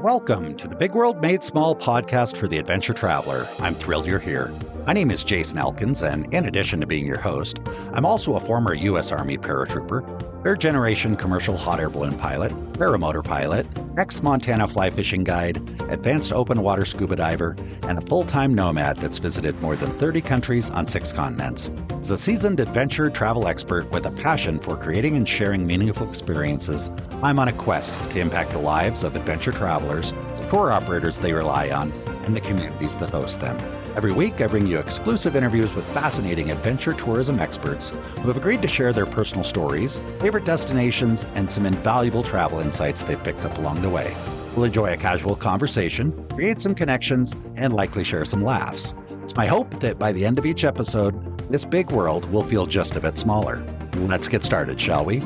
Welcome to the Big World Made Small podcast for the adventure traveler. I'm thrilled you're here. My name is Jason Elkins, and in addition to being your host, I'm also a former U.S. Army paratrooper, third-generation commercial hot air balloon pilot, paramotor pilot, ex-Montana fly fishing guide, advanced open water scuba diver, and a full-time nomad that's visited more than 30 countries on 6 continents. As a seasoned adventure travel expert with a passion for creating and sharing meaningful experiences, I'm on a quest to impact the lives of adventure travelers, the tour operators they rely on, and the communities that host them. Every week, I bring you exclusive interviews with fascinating adventure tourism experts who have agreed to share their personal stories, favorite destinations, and some invaluable travel insights they've picked up along the way. We'll enjoy a casual conversation, create some connections, and likely share some laughs. It's my hope that by the end of each episode, this big world will feel just a bit smaller. Let's get started, shall we?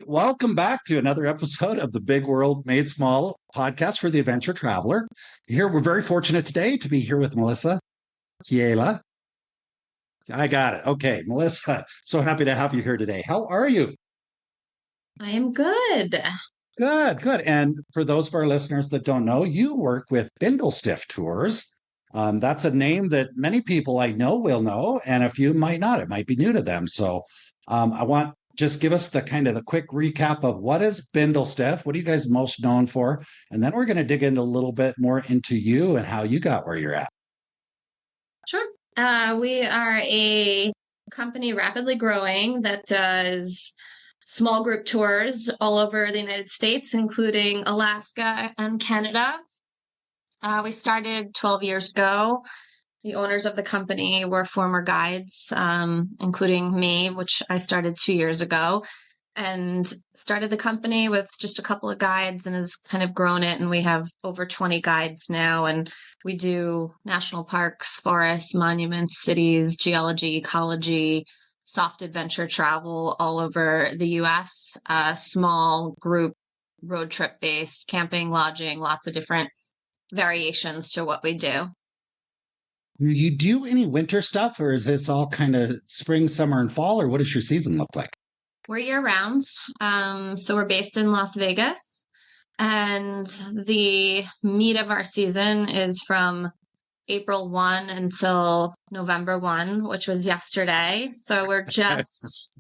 Welcome back to another episode of the Big World Made Small podcast for the adventure traveler. Here, we're very fortunate today to be here with Melissa, Chiella. I got it. Okay, Melissa, so happy to have you here today. How are you? I am good. Good. And for those of our listeners that don't know, you work with Bindlestiff Tours. That's a name that many people I know will know, and a few might not. It might be new to them. So I want just give us the quick recap of what is Bindlestiff, what are you guys most known for? And then we're going to dig into a little bit more into you and how you got where you're at. Sure. We are a company rapidly growing that does small group tours all over the United States, including Alaska and Canada. We started 12 years ago. The owners of the company were former guides, including me, which I started 2 years ago, and started the company with just a couple of guides and has kind of grown it. And we have over 20 guides now. And we do national parks, forests, monuments, cities, geology, ecology, soft adventure travel all over the U.S., small group road trip based, camping, lodging, lots of different variations to what we do. You do any winter stuff, or is this all kind of spring, summer, and fall, or what does your season look like? We're year-round. So we're based in Las Vegas, and the meat of our season is from April 1 until November 1, which was yesterday. So we're just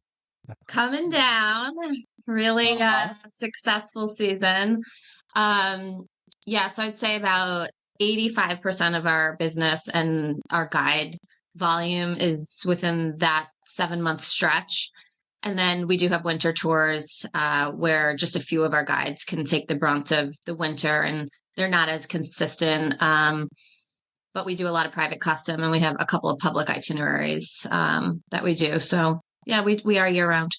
coming down. Really successful season. So I'd say about 85% of our business and our guide volume is within that 7-month stretch. And then we do have winter tours where just a few of our guides can take the brunt of the winter, and they're not as consistent. But we do a lot of private custom, and we have a couple of public itineraries that we do. So yeah, we are year round.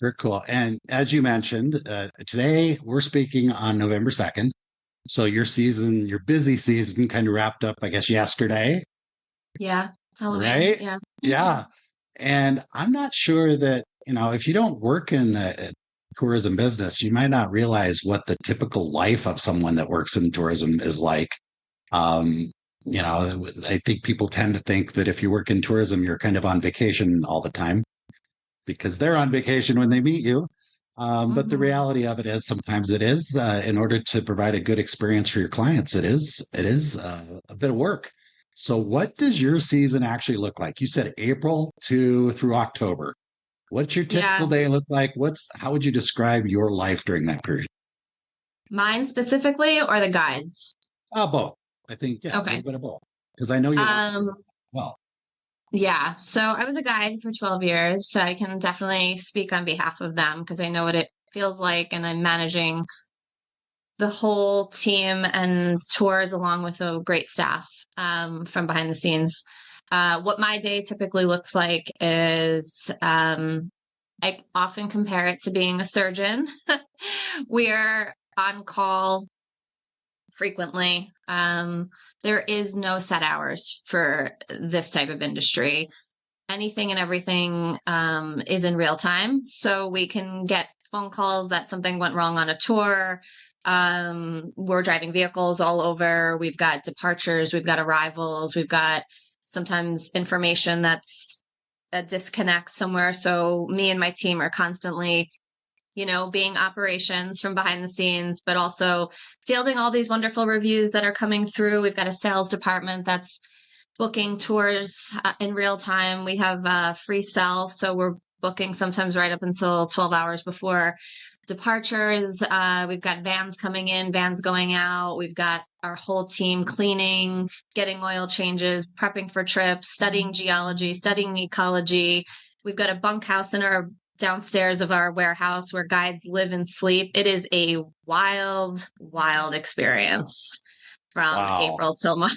Very cool. And as you mentioned, today we're speaking on November 2nd. So your busy season kind of wrapped up, I guess, yesterday. Yeah. Halloween. Right? Yeah. Yeah. And I'm not sure that, if you don't work in the tourism business, you might not realize what the typical life of someone that works in tourism is like. I think people tend to think that if you work in tourism, you're kind of on vacation all the time because they're on vacation when they meet you. But the reality of it is sometimes it is, in order to provide a good experience for your clients, it is a bit of work. So what does your season actually look like? You said April through October. What's your typical day look like? How would you describe your life during that period? Mine specifically, or the guides? Both. I think, okay. A little bit of both. Because I know you well. Yeah. So I was a guide for 12 years. So I can definitely speak on behalf of them because I know what it feels like. And I'm managing the whole team and tours along with a great staff from behind the scenes. What my day typically looks like is I often compare it to being a surgeon. We're on call frequently. There is no set hours for this type of industry. Anything and everything is in real time. So we can get phone calls that something went wrong on a tour. We're driving vehicles all over. We've got departures. We've got arrivals. We've got sometimes information that's a disconnect somewhere. So me and my team are constantly being operations from behind the scenes, but also fielding all these wonderful reviews that are coming through. We've got a sales department that's booking tours in real time. We have free sell, so we're booking sometimes right up until 12 hours before departures. We've got vans coming in, vans going out. We've got our whole team cleaning, getting oil changes, prepping for trips, studying geology, studying ecology. We've got a bunkhouse in our downstairs of our warehouse where guides live and sleep. It is a wild, wild experience from April till March.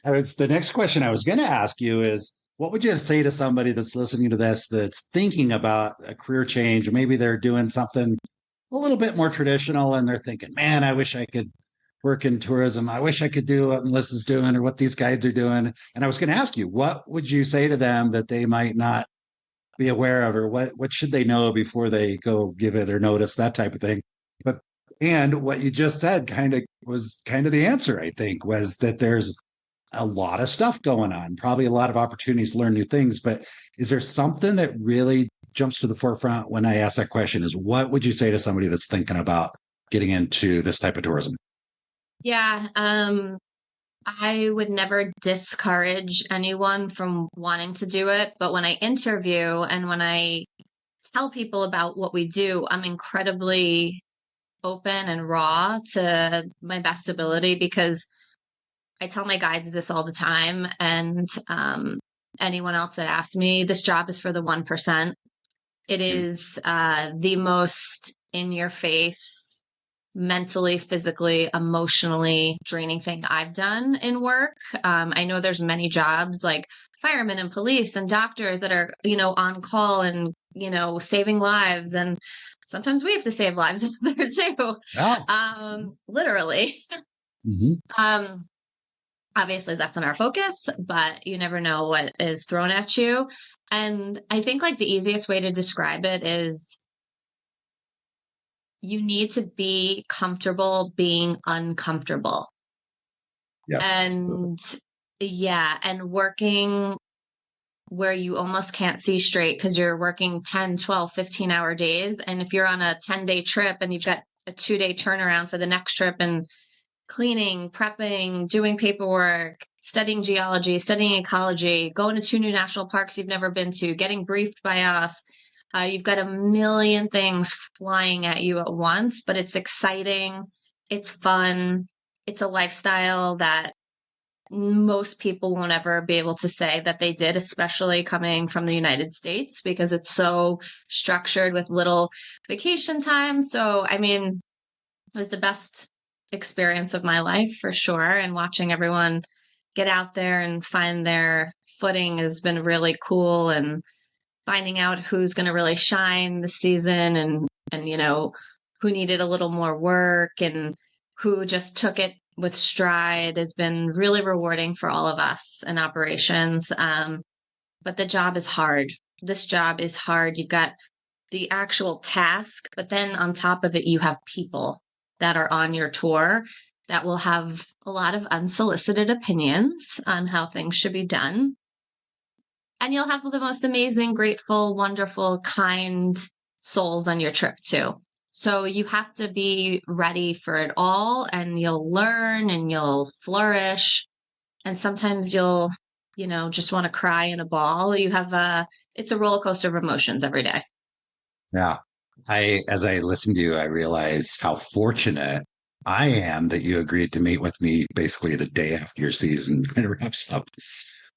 The next question I was going to ask you is, what would you say to somebody that's listening to this, that's thinking about a career change? Maybe they're doing something a little bit more traditional and they're thinking, man, I wish I could work in tourism. I wish I could do what Melissa's doing or what these guides are doing. And I was going to ask you, what would you say to them that they might not be aware of, or what should they know before they go give it their notice, that type of thing? And what you just said was the answer, I think, was that there's a lot of stuff going on, probably a lot of opportunities to learn new things. But is there something that really jumps to the forefront when I ask that question? Is what would you say to somebody that's thinking about getting into this type of tourism? Yeah, I would never discourage anyone from wanting to do it. But when I interview and when I tell people about what we do, I'm incredibly open and raw to my best ability, because I tell my guides this all the time. And anyone else that asks me, this job is for the 1%. It is the most in your face, mentally, physically, emotionally draining thing I've done in work. I know there's many jobs like firemen and police and doctors that are, on call and, saving lives. And sometimes we have to save lives there too. Oh. Literally. Mm-hmm. Obviously that's not our focus, but you never know what is thrown at you. And I think like the easiest way to describe it is you need to be comfortable being uncomfortable. Yes. And and working where you almost can't see straight because you're working 10, 12, 15-hour days. And if you're on a 10-day trip and you've got a 2-day turnaround for the next trip, and cleaning, prepping, doing paperwork, studying geology, studying ecology, going to 2 new national parks you've never been to, getting briefed by us. You've got a million things flying at you at once, but it's exciting. It's fun. It's a lifestyle that most people won't ever be able to say that they did, especially coming from the United States, because it's so structured with little vacation time. So, I mean, it was the best experience of my life for sure. And watching everyone get out there and find their footing has been really cool, and finding out who's going to really shine this season, and who needed a little more work and who just took it with stride has been really rewarding for all of us in operations. But the job is hard. This job is hard. You've got the actual task, but then on top of it, you have people that are on your tour that will have a lot of unsolicited opinions on how things should be done. And you'll have the most amazing, grateful, wonderful, kind souls on your trip too. So you have to be ready for it all, and you'll learn and you'll flourish. And sometimes you'll, just want to cry in a ball. It's a roller coaster of emotions every day. Yeah. As I listen to you, I realize how fortunate I am that you agreed to meet with me basically the day after your season kind of wraps up,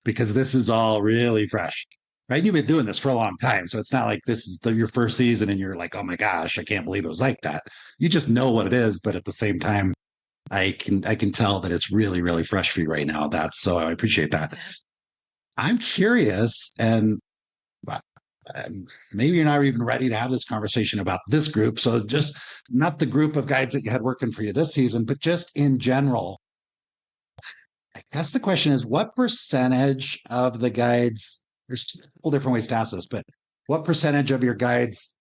because this is all really fresh, right? You've been doing this for a long time. So it's not like this is your first season and you're like, oh my gosh, I can't believe it was like that. You just know what it is. But at the same time, I can tell that it's really, really fresh for you right now. So I appreciate that. I'm curious, and maybe you're not even ready to have this conversation about this group. So just not the group of guides that you had working for you this season, but just in general. I guess the question is, what percentage of the guides, there's a couple different ways to ask this, but what percentage of your guides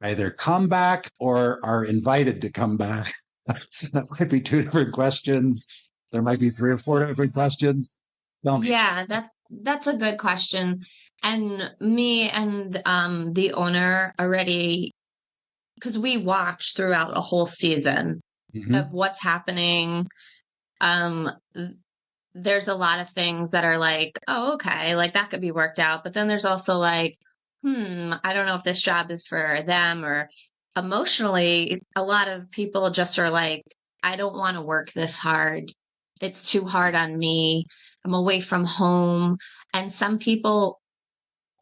either come back or are invited to come back? That might be 2 different questions. There might be 3 or 4 different questions. Yeah, that's a good question. And me and the owner already, because we watch throughout a whole season Mm-hmm. of what's happening. Um, there's a lot of things that are like, oh, okay, like that could be worked out. But then there's also like, I don't know if this job is for them, or emotionally, a lot of people just are like, I don't want to work this hard. It's too hard on me. I'm away from home. And some people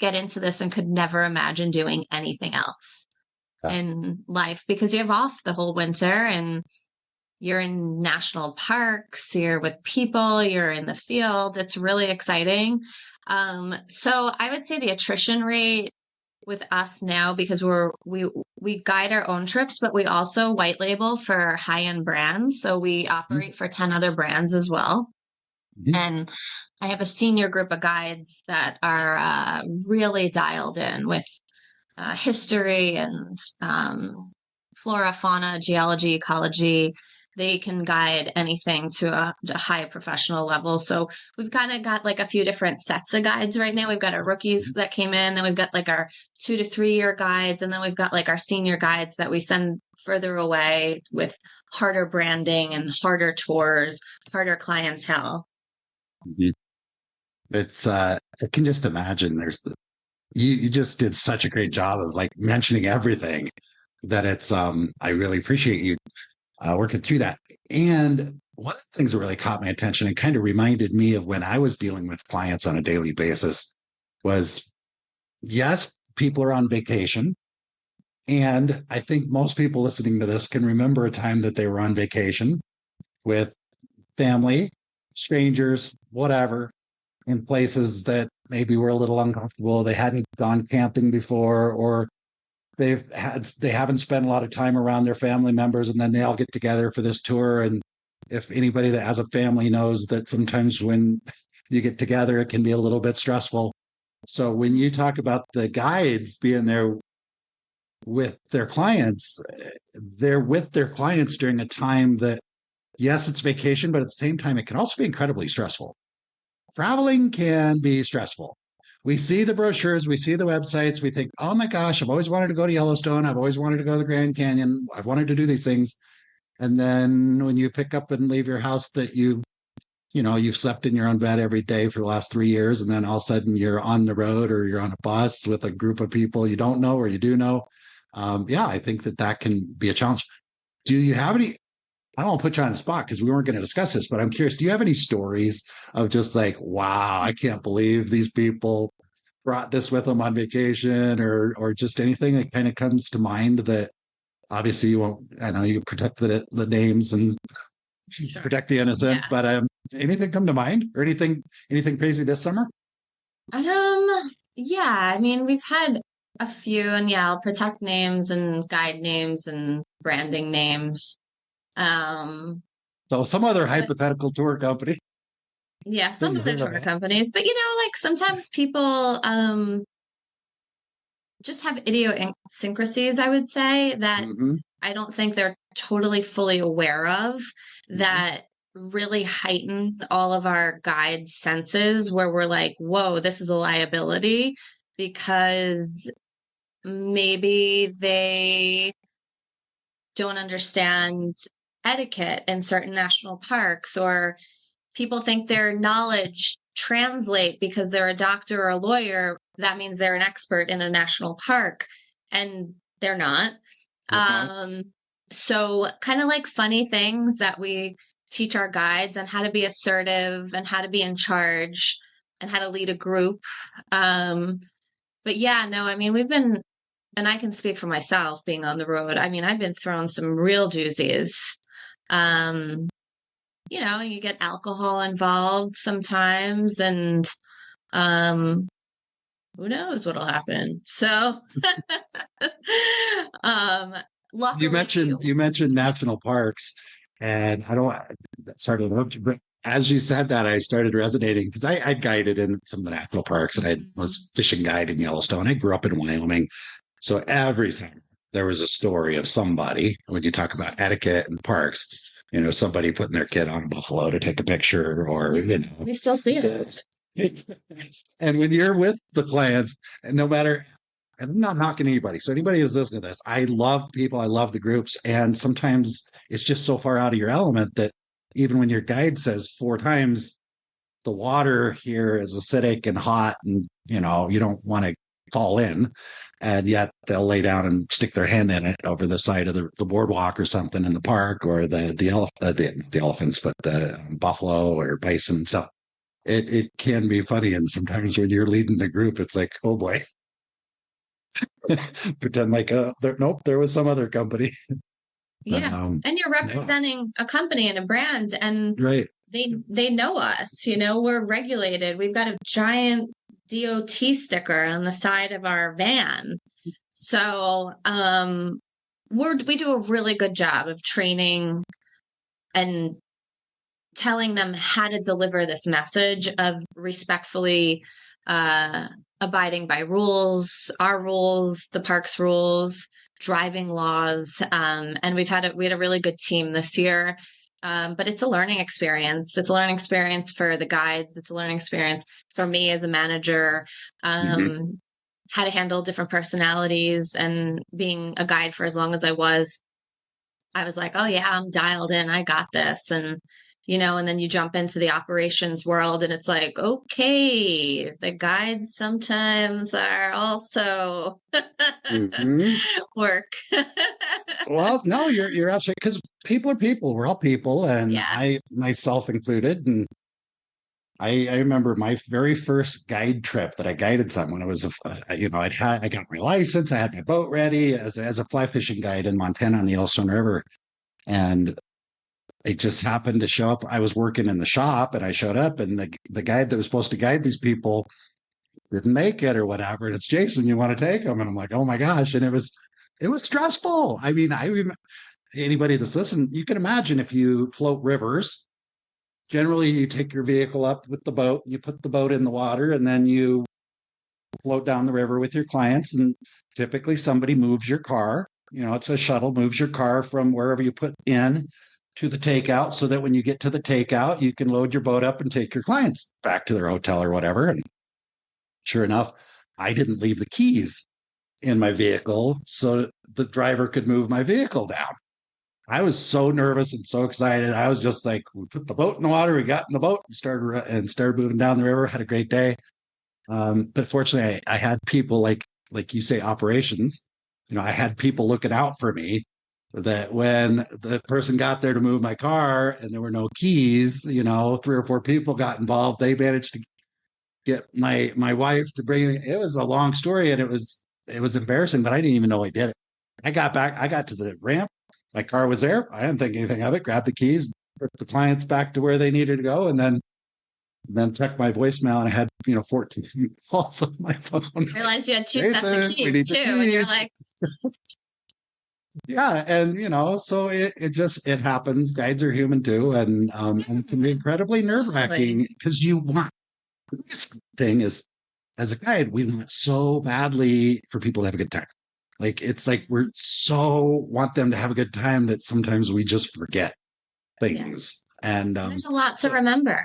get into this and could never imagine doing anything else Yeah. in life because you have off the whole winter and you're in national parks, you're with people, you're in the field. It's really exciting. So I would say the attrition rate with us now, because we guide our own trips, but we also white label for high-end brands. So we operate for 10 other brands as well. Mm-hmm. And I have a senior group of guides that are really dialed in with history and flora, fauna, geology, ecology. They can guide anything to a high professional level. So we've kind of got like a few different sets of guides right now. We've got our rookies that came in, then we've got like our 2 to 3 year guides, and then we've got like our senior guides that we send further away with harder branding and harder tours, harder clientele. Mm-hmm. It's I can just imagine you just did such a great job of like mentioning everything that it's I really appreciate you working through that. And one of the things that really caught my attention and kind of reminded me of when I was dealing with clients on a daily basis was, yes, people are on vacation. And I think most people listening to this can remember a time that they were on vacation with family, strangers, whatever, in places that maybe were a little uncomfortable. They hadn't gone camping before, or they haven't spent a lot of time around their family members, and then they all get together for this tour. And if anybody that has a family knows that sometimes when you get together, it can be a little bit stressful. So when you talk about the guides being there with their clients, they're with their clients during a time that, yes, it's vacation, but at the same time, it can also be incredibly stressful. Traveling can be stressful. We see the brochures, we see the websites, we think, oh my gosh, I've always wanted to go to Yellowstone. I've always wanted to go to the Grand Canyon. I've wanted to do these things. And then when you pick up and leave your house that you've slept in your own bed every day for the last 3 years, and then all of a sudden you're on the road or you're on a bus with a group of people you don't know or you do know. I think that can be a challenge. Do you have any? I don't want to put you on the spot because we weren't going to discuss this, but I'm curious, do you have any stories of just like, wow, I can't believe these people brought this with them on vacation, or just anything that kind of comes to mind that obviously you won't, I know you protect the names and Sure. protect the innocent, Yeah. but anything come to mind or anything crazy this summer? Yeah, I mean, we've had a few, and yeah, I'll protect names and guide names and branding names. Um, So some other but hypothetical tour company yeah, that some you other heard tour about. companies, but like sometimes people just have idiosyncrasies, I would say, that Mm-hmm, I don't think they're totally fully aware of, mm-hmm, that really heighten all of our guides' senses, where we're like, whoa, this is a liability, because maybe they don't understand etiquette in certain national parks, or people think their knowledge translate because they're a doctor or a lawyer. That means they're an expert in a national park, and they're not. uh-huh. Um, so kind of like funny things that we teach our guides on how to be assertive and how to be in charge and how to lead a group. But yeah, no, I mean, and I can speak for myself being on the road. I mean, I've been thrown some real doozies. Um, you get alcohol involved sometimes, and um, who knows what'll happen. So, um, You luckily, mentioned national parks, and I don't. That's hard to know, but as you said that, I started resonating because I guided in some of the national parks, and I was fishing guide in Yellowstone. I grew up in Wyoming, so every summer there was a story of somebody. When you talk about etiquette and parks, somebody putting their kid on a buffalo to take a picture, or we still see it. And when you're with the clients, and no matter, and I'm not knocking anybody. So anybody who's listening to this, I love people. I love the groups. And sometimes it's just so far out of your element that even when your guide says 4 times, the water here is acidic and hot, and you don't want to fall in, and yet they'll lay down and stick their hand in it over the side of the boardwalk or something in the park, or the elephants, but the buffalo or bison and stuff. It can be funny, and sometimes when you're leading the group, it's like, oh boy, pretend like nope, there was some other company. Yeah. And you're representing a company and a brand, and right. They know us, we're regulated. We've got a giant DOT sticker on the side of our van. So we do a really good job of training and telling them how to deliver this message of respectfully abiding by rules, our rules, the park's rules, driving laws. And we had a really good team this year. But it's a learning experience. It's a learning experience for the guides. It's a learning experience for me as a manager, how to handle different personalities. And being a guide for as long as I was like, oh yeah, I'm dialed in. I got this. And then you jump into the operations world and it's like, okay, the guides sometimes are also work. Well, no, you're absolutely, because people are people. We're all people, and I myself included. And I remember my very first guide trip that I guided someone. It was I got my license, I had my boat ready as a fly fishing guide in Montana on the Yellowstone River, and it just happened to show up. I was working in the shop, and I showed up, and the guide that was supposed to guide these people didn't make it or whatever. And it's Jason, you want to take them? And I'm like, oh my gosh! And it was stressful. I mean, anybody that's listening, you can imagine if you float rivers. Generally, you take your vehicle up with the boat, you put the boat in the water, and then you float down the river with your clients. And typically, somebody moves your car. It's a shuttle, moves your car from wherever you put in to the takeout, so that when you get to the takeout, you can load your boat up and take your clients back to their hotel or whatever. And sure enough, I didn't leave the keys in my vehicle so the driver could move my vehicle down. I was so nervous and so excited. I was just like, we put the boat in the water, we got in the boat and started moving down the river, had a great day. But fortunately, I had people like you say, operations. I had people looking out for me, that when the person got there to move my car and there were no keys, 3 or 4 people got involved. They managed to get my wife to bring it. It was a long story, and it was embarrassing, but I didn't even know I did it. I got back, I got to the ramp. My car was there. I didn't think anything of it. Grabbed the keys, put the clients back to where they needed to go, and then checked my voicemail, and I had 14 calls on my phone. Realized you had 2 sets of keys too, and you're like, yeah, and so it happens. Guides are human too, and it can be incredibly nerve-wracking, because the biggest thing is, as a guide, we want so badly for people to have a good time. Like, it's like we're so want them to have a good time that sometimes we just forget things. And there's a lot to remember.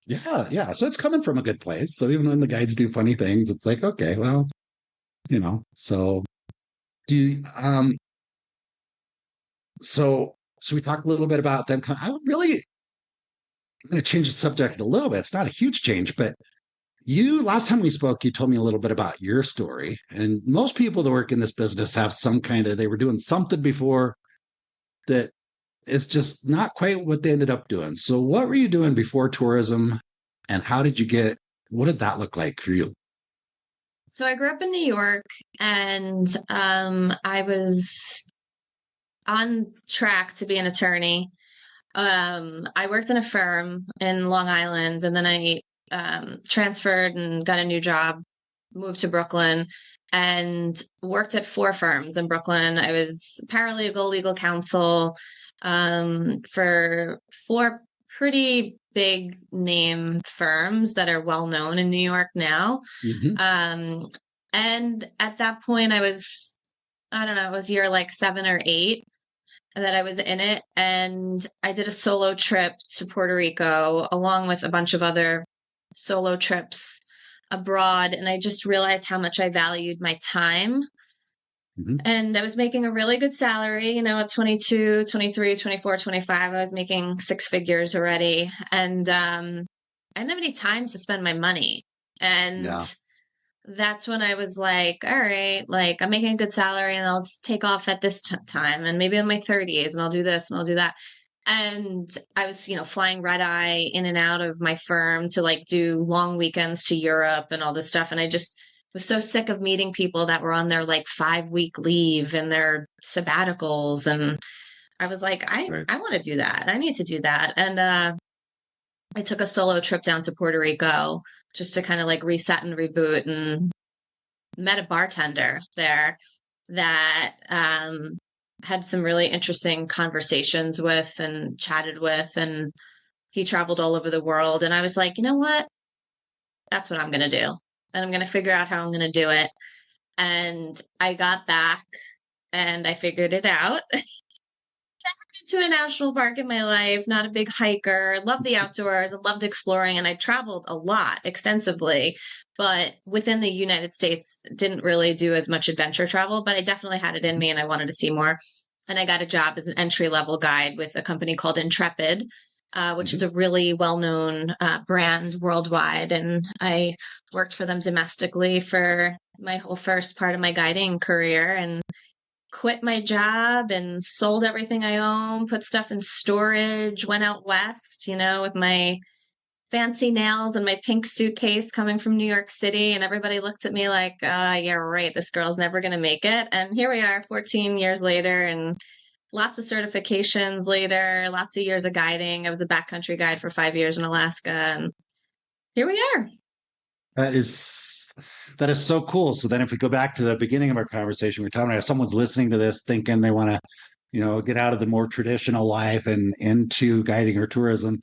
Yeah. So it's coming from a good place. So even when the guides do funny things, it's like, okay, well, so do you, so we talked a little bit about them. I'm going to change the subject a little bit. It's not a huge change, but last time we spoke, you told me a little bit about your story. And most people that work in this business have they were doing something before that is just not quite what they ended up doing. So what were you doing before tourism, and what did that look like for you? So I grew up in New York, and I was on track to be an attorney. I worked in a firm in Long Island, and then I transferred and got a new job, moved to Brooklyn, and worked at 4 firms in Brooklyn. I was paralegal, legal counsel for 4 pretty big name firms that are well known in New York now. And at that point, I don't know, it was year like 7 or 8 that I was in it. And I did a solo trip to Puerto Rico along with a bunch of other solo trips abroad. And I just realized how much I valued my time. Mhm. And I was making a really good salary, at 22, 23, 24, 25. I was making six figures already. And I didn't have any time to spend my money. And Yeah. that's when I was like, all right, like I'm making a good salary and I'll just take off at this time. And maybe in my 30s and I'll do this and I'll do that. And I was, flying red eye in and out of my firm to like do long weekends to Europe and all this stuff. And I just was so sick of meeting people that were on their like 5-week leave and their sabbaticals. And I was like, Right. I want to do that. I need to do that. And I took a solo trip down to Puerto Rico just to kind of like reset and reboot, and met a bartender there that had some really interesting conversations with and chatted with. And he traveled all over the world. And I was like, you know what? That's what I'm going to do. And I'm going to figure out how I'm going to do it. And I got back and I figured it out. To a national park in my life, not a big hiker, loved the outdoors, and loved exploring. And I traveled a lot extensively, but within the United States, didn't really do as much adventure travel, but I definitely had it in me and I wanted to see more. And I got a job as an entry level guide with a company called Intrepid, which is Mhm. a really well known brand worldwide. And I worked for them domestically for my whole first part of my guiding career, and quit my job and sold everything I own, put stuff in storage, went out west, with my fancy nails and my pink suitcase coming from New York City. And everybody looked at me like, yeah, right, this girl's never going to make it. And here we are 14 years later, and lots of certifications later, lots of years of guiding. I was a backcountry guide for 5 years in Alaska, and here we are. That is so cool. So then if we go back to the beginning of our conversation, we're talking about if someone's listening to this thinking they want to, get out of the more traditional life and into guiding or tourism,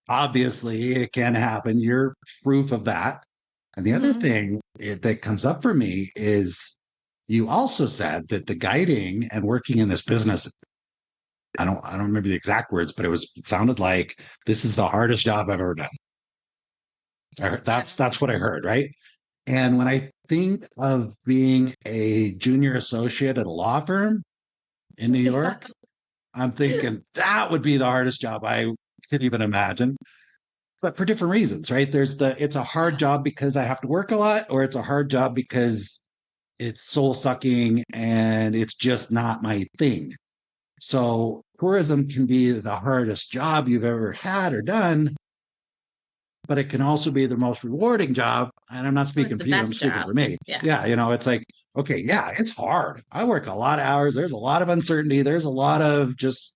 obviously it can happen. You're proof of that. And the other Mm-hmm. thing that comes up for me is you also said that the guiding and working in this business, I don't remember the exact words, but it sounded like this is the hardest job I've ever done. That's what I heard, right? And when I think of being a junior associate at a law firm in New Yeah. York, I'm thinking that would be the hardest job I could even imagine. But for different reasons, right? It's a hard job because I have to work a lot, or it's a hard job because it's soul sucking and it's just not my thing. So tourism can be the hardest job you've ever had or done, but it can also be the most rewarding job. And I'm not Like speaking the for you, I'm best speaking job. for me. Yeah. Yeah, it's like, okay, yeah, it's hard. I work a lot of hours. There's a lot of uncertainty. There's a lot of just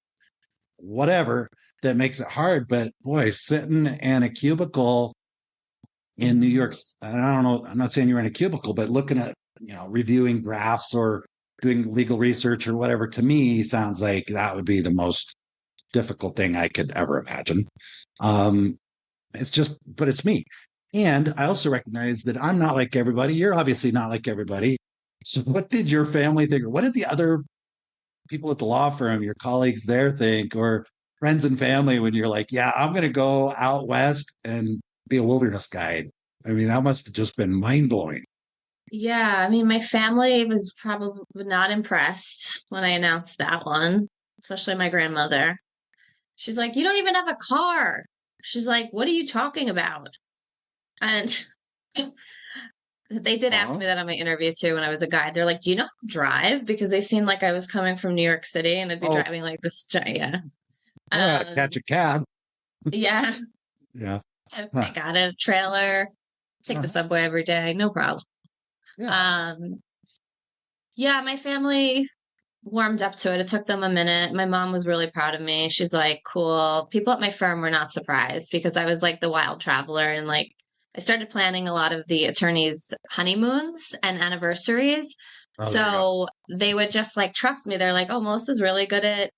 whatever that makes it hard. But boy, sitting in a cubicle in New York, I don't know, I'm not saying you're in a cubicle, but looking at, reviewing graphs or doing legal research or whatever, to me sounds like that would be the most difficult thing I could ever imagine. Um, but it's me. And I also recognize that I'm not like everybody. You're obviously not like everybody. So what did your family think? Or what did the other people at the law firm, your colleagues there think, or friends and family when you're like, yeah, I'm going to go out west and be a wilderness guide? I mean, that must have just been mind blowing. Yeah, I mean, my family was probably not impressed when I announced that one, especially my grandmother. She's like, "You don't even have a car." She's like, "What are you talking about?" And they did ask Uh-huh. me that on my interview too when I was a guide. They're like, "Do you know how to drive?" Because they seemed like I was coming from New York City and I'd be Oh, driving like this. Yeah. I know how to catch Um, a cab. yeah, Yeah. I Huh. got a trailer, take the Uh-huh. subway every day, no problem. Yeah. Um, yeah, my family warmed up to it. It took them a minute. My mom was really proud of me. She's like, cool. People at my firm were not surprised because I was like the wild traveler, and like I started planning a lot of the attorneys' honeymoons and anniversaries. Oh, there you go. So they would just like trust me. They're like, oh, Melissa's really good at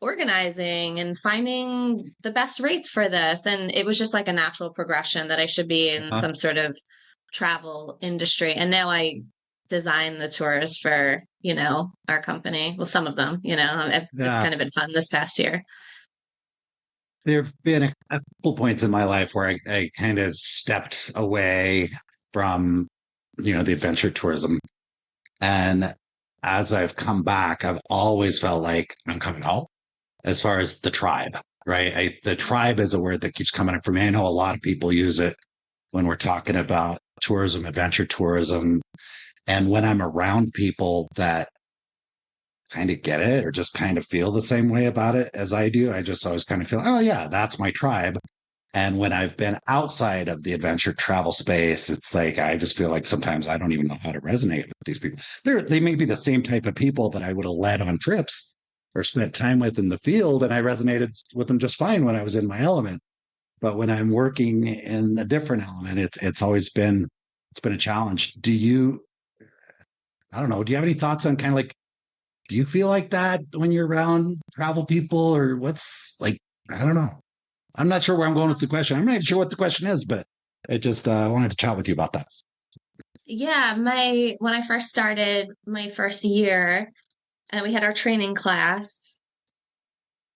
organizing and finding the best rates for this. And it was just like a natural progression that I should be in Uh-huh. some sort of travel industry. And now I design the tours for, our company. Well, some of them, it's Yeah. kind of been fun this past year. there have been a couple points in my life where I kind of stepped away from, the adventure tourism. And as I've come back, I've always felt like I'm coming home as far as the tribe, right? The tribe is a word that keeps coming up for me. I know a lot of people use it when we're talking about tourism, adventure tourism. And when I'm around people that kind of get it or just kind of feel the same way about it as I do, I just always kind of feel, oh, yeah, that's my tribe. And when I've been outside of the adventure travel space, it's like I just feel like sometimes I don't even know how to resonate with these people. They may be the same type of people that I would have led on trips or spent time with in the field, and I resonated with them just fine when I was in my element. But when I'm working in a different element, it's always been a challenge. I don't know, do you have any thoughts on kind of like, do you feel like that when you're around travel people, or what's like, I don't know. I'm not sure where I'm going with the question. I'm not even sure what the question is, but I just wanted to chat with you about that. Yeah, when I first started my first year and we had our training class,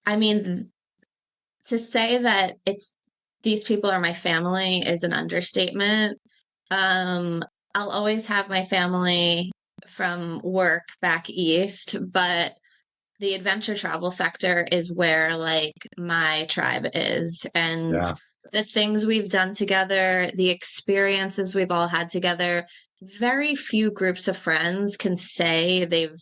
I mean, to say that these people are my family is an understatement. I'll always have my family from work back east, but the adventure travel sector is where like my tribe is. And Yeah. the things we've done together, the experiences we've all had together, very few groups of friends can say they've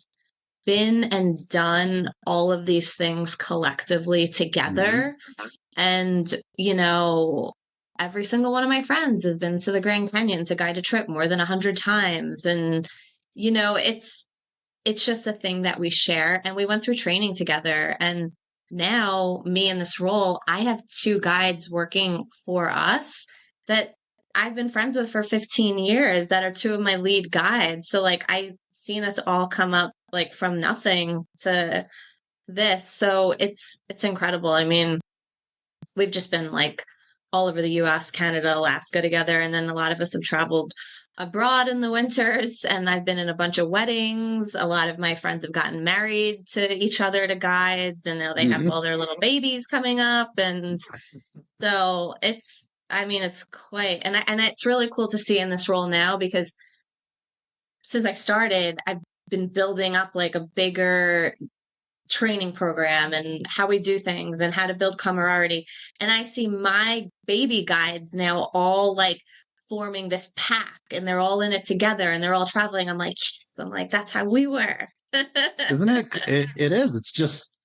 been and done all of these things collectively together. Mm-hmm. And, every single one of my friends has been to the Grand Canyon to guide a trip more than 100 times. And, it's just a thing that we share. And we went through training together. And now, me in this role, I have two guides working for us that I've been friends with for 15 years that are two of my lead guides. So, like, I've seen us all come up like from nothing to this. So it's incredible. I mean, we've just been like all over the US, Canada, Alaska together. And then a lot of us have traveled abroad in the winters. And I've been in a bunch of weddings. A lot of my friends have gotten married to each other to guides. And now they have all their little babies coming up. And so it's quite, and it's really cool to see in this role now because since I started, I've been building up like a bigger training program and how we do things and how to build camaraderie. And I see my baby guides now all like forming this pack and they're all in it together and they're all traveling. I'm like, yes, I'm like, that's how we were. Isn't it? It is. It's just,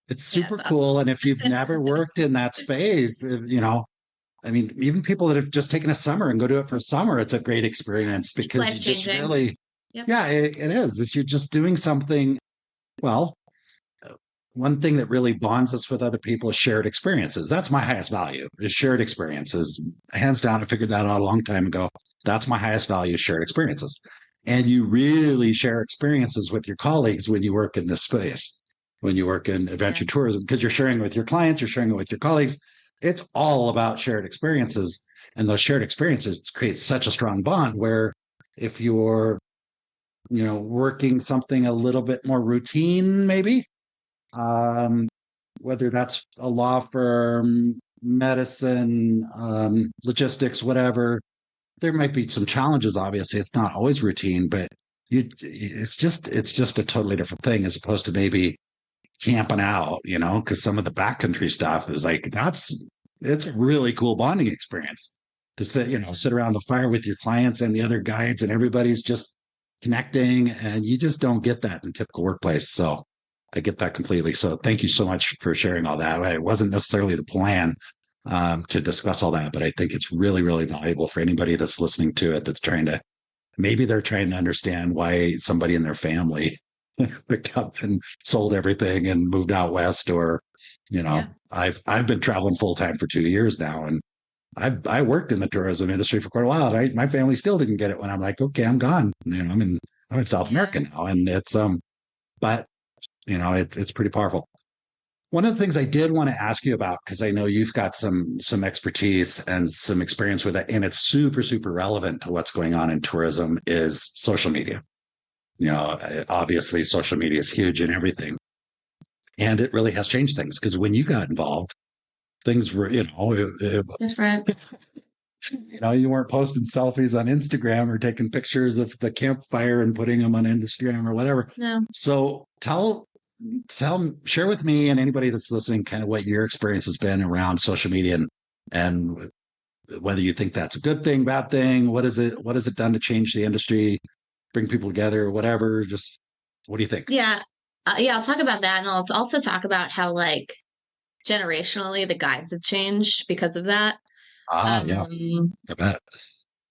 it's super cool. And if you've never worked in that space, I mean, even people that have just taken a summer and go do it for summer, it's a great experience because you just really, yeah, it is. You're just doing something. Well, one thing that really bonds us with other people is shared experiences. That's my highest value, is shared experiences. Hands down, I figured that out a long time ago. That's my highest value, shared experiences. And you really share experiences with your colleagues when you work in this space, when you work in adventure tourism, because you're sharing with your clients, you're sharing it with your colleagues. It's all about shared experiences. And those shared experiences create such a strong bond where if you're, working something a little bit more routine, maybe, whether that's a law firm, medicine, logistics, whatever, there might be some challenges. Obviously, it's not always routine, but it's just a totally different thing as opposed to maybe camping out, because some of the backcountry stuff is like, it's a really cool bonding experience to sit around the fire with your clients and the other guides and everybody's just connecting, and you just don't get that in a typical workplace. So I get that completely. So thank you so much for sharing all that. It wasn't necessarily the plan to discuss all that, but I think it's really, really valuable for anybody that's listening to it, that's maybe they're trying to understand why somebody in their family picked up and sold everything and moved out west, or, I've been traveling full time for 2 years now, and I worked in the tourism industry for quite a while. Right? My family still didn't get it when I'm like, okay, I'm gone. I'm in South America now, and it's but it's pretty powerful. One of the things I did want to ask you about, because I know you've got some expertise and some experience with it, and it's super, super relevant to what's going on in tourism, is social media. Obviously social media is huge in everything. And it really has changed things, because when you got involved, things were, Different. you weren't posting selfies on Instagram or taking pictures of the campfire and putting them on Instagram or whatever. No. So share with me and anybody that's listening kind of what your experience has been around social media and whether you think that's a good thing, bad thing. What has it done to change the industry, bring people together, whatever? Just what do you think? Yeah. Yeah, I'll talk about that. And I'll also talk about how, like, generationally the guides have changed because of that. Yeah, Um, I bet.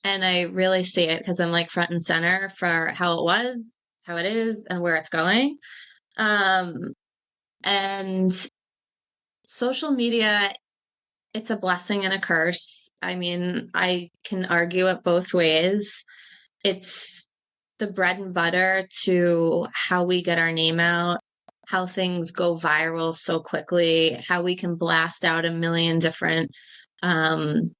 and I really see it because I'm like front and center for how it was, how it is, and where it's going. Um, and social media, it's a blessing and a curse. I mean, I can argue it both ways. It's the bread and butter to how we get our name out, how things go viral so quickly, how we can blast out a million different um,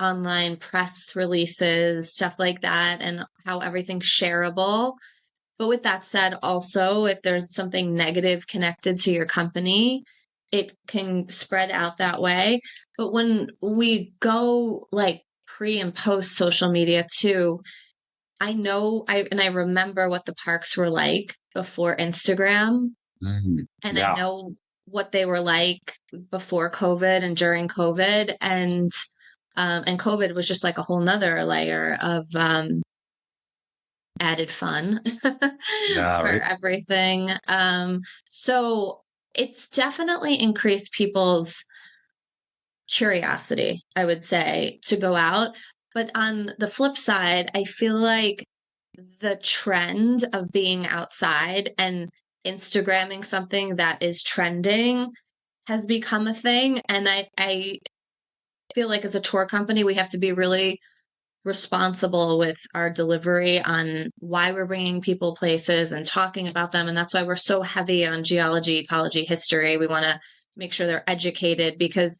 online press releases, stuff like that, and how everything's shareable. But with that said, also, if there's something negative connected to your company, it can spread out that way. But when we go like pre and post social media too, I remember what the parks were like before Instagram, and I Yeah. know what they were like before COVID and during COVID, and COVID was just like a whole nother layer of added fun Yeah, for right. everything. So it's definitely increased people's curiosity, I would say, to go out. But on the flip side, I feel like the trend of being outside and Instagramming something that is trending has become a thing. And I feel like as a tour company, we have to be really responsible with our delivery on why we're bringing people places and talking about them. And that's why we're so heavy on geology, ecology, history. We want to make sure they're educated because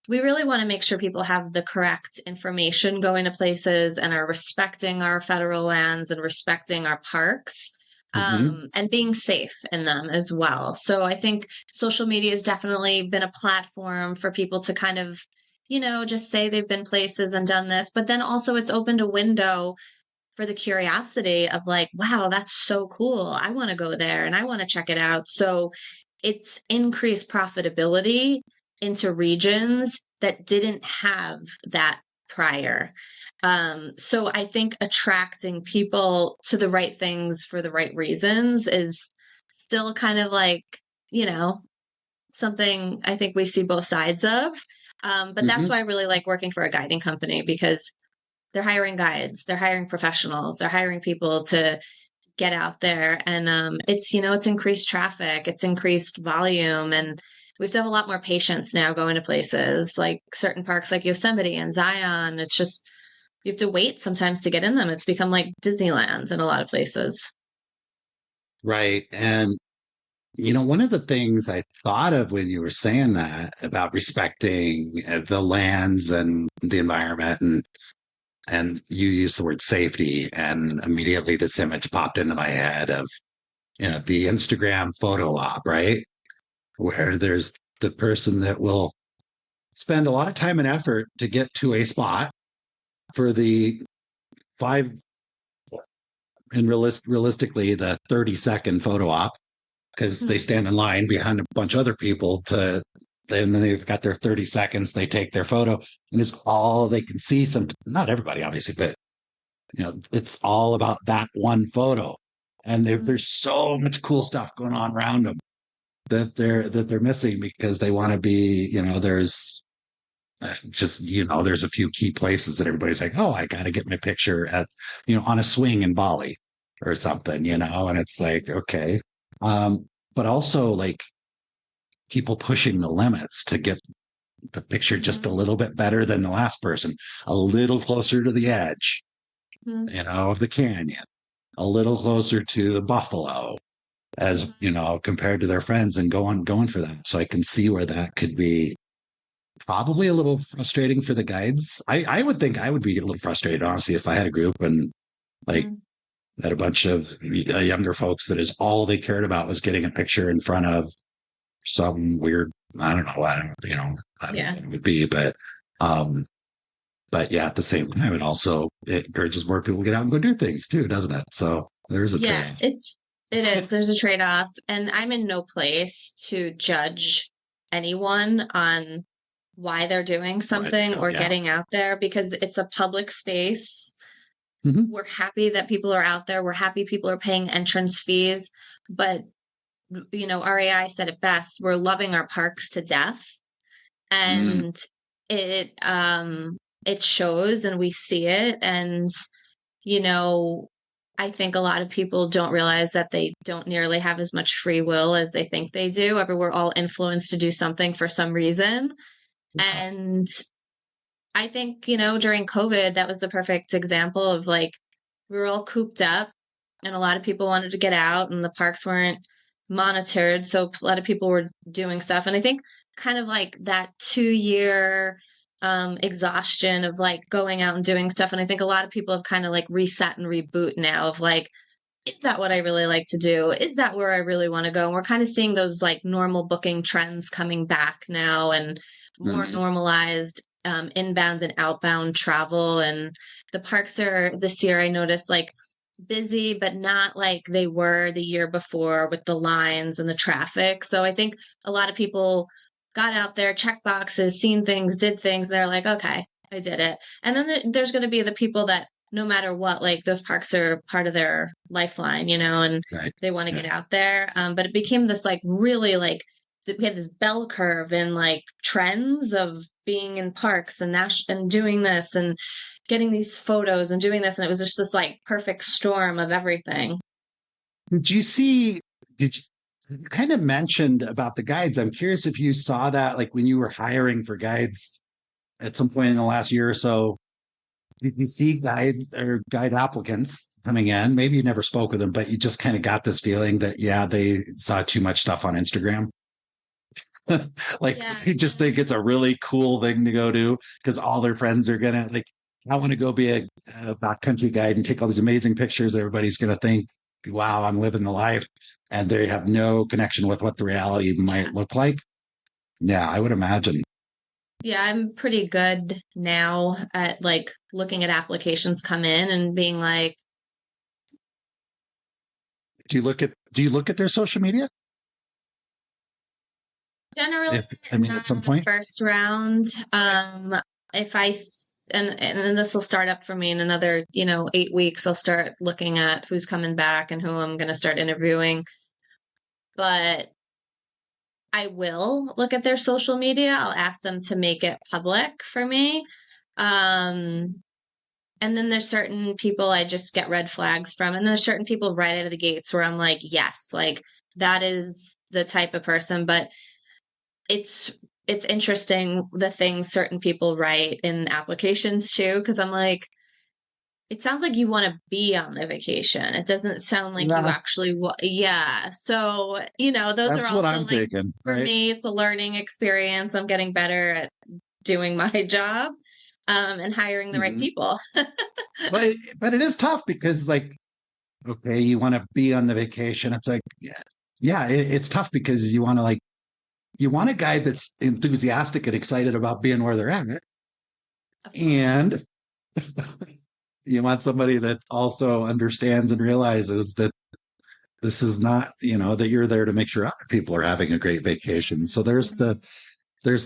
we really want to make sure people have the correct information going to places and are respecting our federal lands and respecting our parks, Mm-hmm. and being safe in them as well. So I think social media has definitely been a platform for people to kind of, just say they've been places and done this, but then also it's opened a window for the curiosity of like, wow, that's so cool. I want to go there and I want to check it out. So it's increased profitability into regions that didn't have that prior. So I think attracting people to the right things for the right reasons is still kind of like, you know, something I think we see both sides of. But that's Mm-hmm. why I really like working for a guiding company because they're hiring guides, they're hiring professionals, they're hiring people to get out there. And it's increased traffic, it's increased volume, and we have to have a lot more patience now going to places like certain parks like Yosemite and Zion. It's just you have to wait sometimes to get in them. It's become like Disneyland in a lot of places. Right. And one of the things I thought of when you were saying that about respecting the lands and the environment and you used the word safety and immediately this image popped into my head of the Instagram photo op, right? Where there's the person that will spend a lot of time and effort to get to a spot for the five and realistically the 30-second photo op because they Mhm. stand in line behind a bunch of other people to and then they've got their 30 seconds, they take their photo, and it's all they can see. Not everybody, obviously, but it's all about that one photo. And there's so much cool stuff going on around them that they're missing because they want to be, there's just, there's a few key places that everybody's like, oh, I got to get my picture at, on a swing in Bali or something, and it's like, okay. But also like people pushing the limits to get the picture just a Mhm. little bit better than the last person, a little closer to the edge, Mhm. of the canyon, a little closer to the buffalo, as compared to their friends, and going for that. So I can see where that could be probably a little frustrating for the guides. I would think I would be a little frustrated, honestly, if I had a group and like Mhm. had a bunch of younger folks that is all they cared about was getting a picture in front of some weird I don't know. I don't know Yeah. what it would be, but yeah, at the same time, it encourages more people to get out and go do things too, doesn't it? So there's a Yeah, trade-off. it is. There's a trade-off, and I'm in no place to judge anyone on why they're doing Right. something or Yeah. getting out there because it's a public space. Mhm. We're happy that people are out there. We're happy people are paying entrance fees, but RAI said it best. We're loving our parks to death, Mm. and it shows, and we see it, and you know, I think a lot of people don't realize that they don't nearly have as much free will as they think they do. We're all influenced to do something for some reason. And I think, during COVID, that was the perfect example of like, we were all cooped up and a lot of people wanted to get out and the parks weren't monitored. So a lot of people were doing stuff. And I think kind of like that 2 year exhaustion of like going out and doing stuff. And I think a lot of people have kind of like reset and reboot now of like, is that what I really like to do? Is that where I really want to go? And we're kind of seeing those like normal booking trends coming back now and more Mhm. normalized inbound and outbound travel. And the parks are this year, I noticed like busy, but not like they were the year before with the lines and the traffic. So I think a lot of people got out there, checked boxes, seen things, did things. They're like, okay, I did it. And then there's going to be the people that no matter what, like those parks are part of their lifeline, and Right. they want to Yeah. get out there. But it became this like really like we had this bell curve in like trends of being in parks and doing this and getting these photos and doing this. And it was just this like perfect storm of everything. Did you see, did you kind of mentioned about the guides? I'm curious if you saw that, like when you were hiring for guides at some point in the last year or so. Did you see guide applicants coming in? Maybe you never spoke with them, but you just kind of got this feeling that, yeah, they saw too much stuff on Instagram. Like Yeah. you just think it's a really cool thing to go do because all their friends are gonna like, I want to go be a backcountry guide and take all these amazing pictures. Everybody's gonna think, wow, I'm living the life. And they have no connection with what the reality might look like. Yeah, I would imagine. Yeah, I'm pretty good now at like looking at applications come in and being like, Do you look at their social media? generally If I mean at not some in the point? first round. If and then this will start up for me in another, 8 weeks. I'll start looking at who's coming back and who I'm going to start interviewing. But I will look at their social media. I'll ask them to make it public for me. Um, and then there's certain people I just get red flags from. And there's certain people right out of the gates where I'm like, yes, like that is the type of person. But it's it's interesting the things certain people write in applications too, because I'm like, it sounds like you want to be on the vacation. It doesn't sound like you Yeah, actually yeah. So, those are that's what also I'm like thinking, for right? me, it's a learning experience. I'm getting better at doing my job and hiring the right Mhm. people. But it is tough because like, okay, you want to be on the vacation. It's like, yeah, it's tough because you want a guy that's enthusiastic and excited about being where they're at, right? Of course. And you want somebody that also understands and realizes that this is not, that you're there to make sure other people are having a great vacation. So there's the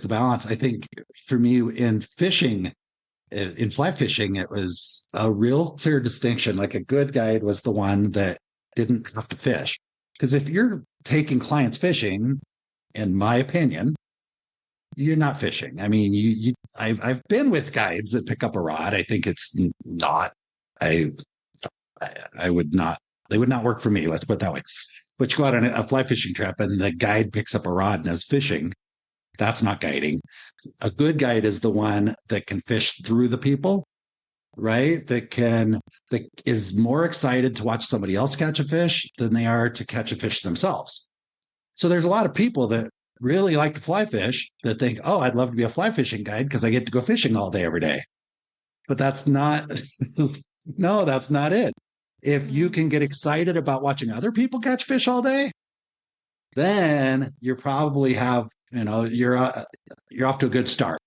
balance. I think for me in fly fishing, it was a real clear distinction. Like a good guide was the one that didn't have to fish. Because if you're taking clients fishing, in my opinion, you're not fishing. I mean, I've been with guides that pick up a rod. I think it's not. I I would not. They would not work for me. Let's put it that way. But you go out on a fly fishing trip, and the guide picks up a rod and is fishing. That's not guiding. A good guide is the one that can fish through the people, right? That is more excited to watch somebody else catch a fish than they are to catch a fish themselves. So there's a lot of people that really like to fly fish that think, oh, I'd love to be a fly fishing guide because I get to go fishing all day every day. But that's not no, that's not it. If you can get excited about watching other people catch fish all day, then you probably have you're off to a good start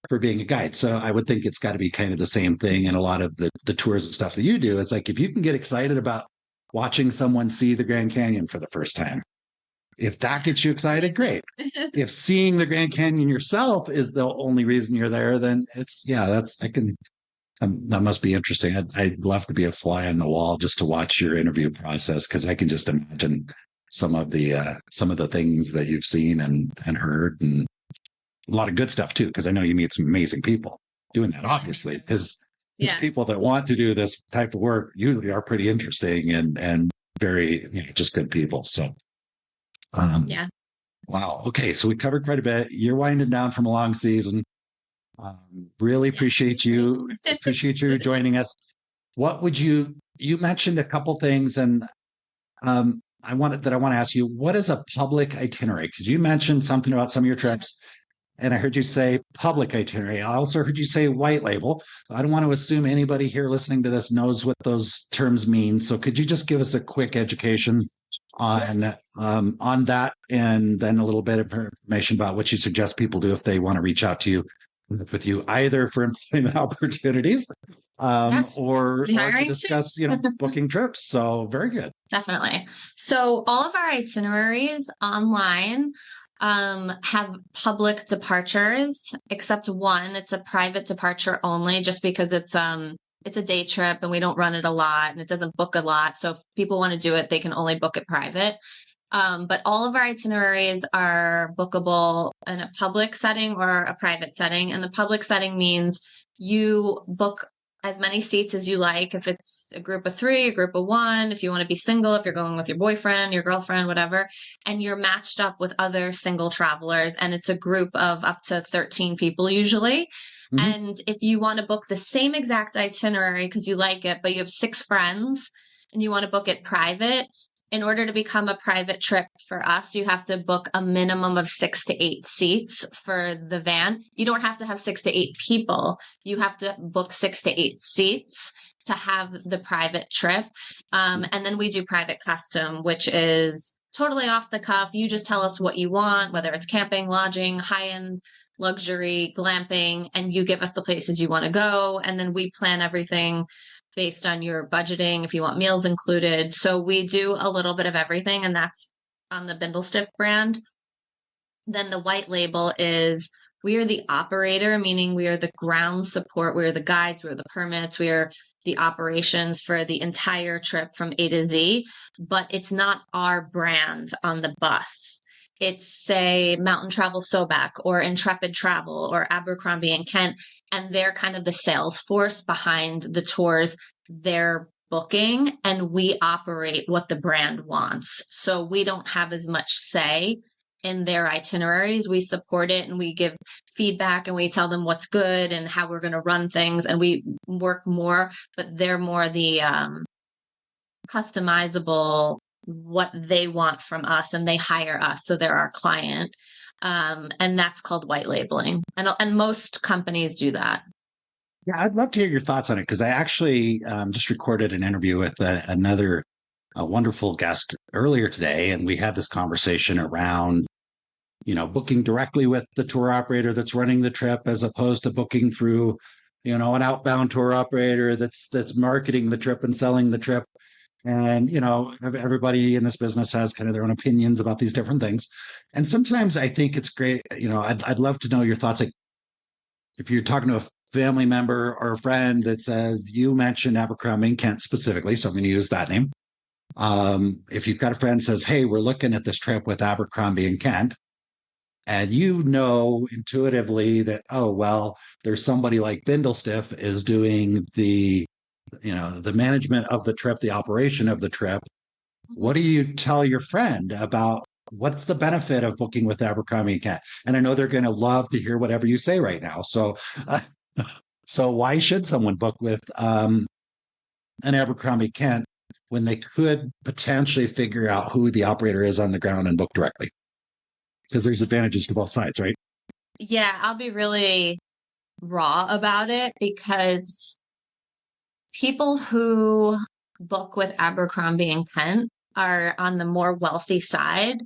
for being a guide. So I would think it's got to be kind of the same thing in a lot of the tours and stuff that you do. It's like if you can get excited about watching someone see the Grand Canyon for the first time, if that gets you excited, great. If seeing the Grand Canyon yourself is the only reason you're there, then that must be interesting. I'd love to be a fly on the wall just to watch your interview process because I can just imagine some of the things that you've seen and heard, and a lot of good stuff too. Because I know you meet some amazing people doing that, obviously. Because people that want to do this type of work usually are pretty interesting and very just good people. So, Yeah. Wow. Okay, so we covered quite a bit. You're winding down from a long season. Really appreciate you. Appreciate you joining us. What would you mentioned a couple things, and I want to ask you, what is a public itinerary? Because you mentioned something about some of your trips, and I heard you say public itinerary. I also heard you say white label. I don't want to assume anybody here listening to this knows what those terms mean. So could you just give us a quick education on that, and then a little bit of information about what you suggest people do if they want to reach out to you with you, either for employment opportunities or to discuss booking trips. So very good. Definitely. So all of our itineraries online have public departures, except one. It's a private departure only, just because it's a day trip and we don't run it a lot and it doesn't book a lot. So if people want to do it, they can only book it private. But all of our itineraries are bookable in a public setting or a private setting. And the public setting means you book as many seats as you like. If it's a group of 3, a group of 1, if you want to be single, if you're going with your boyfriend, your girlfriend, whatever, and you're matched up with other single travelers. And it's a group of up to 13 people usually. Mm-hmm. And if you want to book the same exact itinerary because you like it, but you have 6 friends and you want to book it private, in order to become a private trip for us, you have to book a minimum of 6 to 8 seats for the van. You don't have to have 6 to 8 people. You have to book 6 to 8 seats to have the private trip. And then we do private custom, which is totally off the cuff. You just tell us what you want, whether it's camping, lodging, high-end luxury, glamping, and you give us the places you want to go. And then we plan everything based on your budgeting, if you want meals included. So we do a little bit of everything, and that's on the Bindlestiff brand. Then the white label is we are the operator, meaning we are the ground support. We are the guides, we are the permits, we are the operations for the entire trip from A to Z, but it's not our brand on the bus. It's, say, Mountain Travel Soback or Intrepid Travel or Abercrombie and Kent, and they're kind of the sales force behind the tours they're booking, and we operate what the brand wants. So we don't have as much say in their itineraries. We support it and we give feedback and we tell them what's good and how we're going to run things, and we work more, but they're more the customizable, what they want from us, and they hire us, so they're our client, and that's called white labeling, and most companies do that. Yeah, I'd love to hear your thoughts on it, because I actually just recorded an interview with another wonderful guest earlier today, and we had this conversation around booking directly with the tour operator that's running the trip, as opposed to booking through an outbound tour operator that's marketing the trip and selling the trip. And, everybody in this business has kind of their own opinions about these different things. And sometimes I think it's great. I'd love to know your thoughts. Like, if you're talking to a family member or a friend that says, you mentioned Abercrombie and Kent specifically, so I'm going to use that name. If you've got a friend that says, hey, we're looking at this trip with Abercrombie and Kent, and intuitively that, oh, well, there's somebody like Bindlestiff is doing the management of the trip, the operation of the trip. What do you tell your friend about what's the benefit of booking with Abercrombie and Kent? And I know they're going to love to hear whatever you say right now. So why should someone book with an Abercrombie Kent when they could potentially figure out who the operator is on the ground and book directly? Because there's advantages to both sides, right? Yeah, I'll be really raw about it, because people who book with Abercrombie and Kent are on the more wealthy side.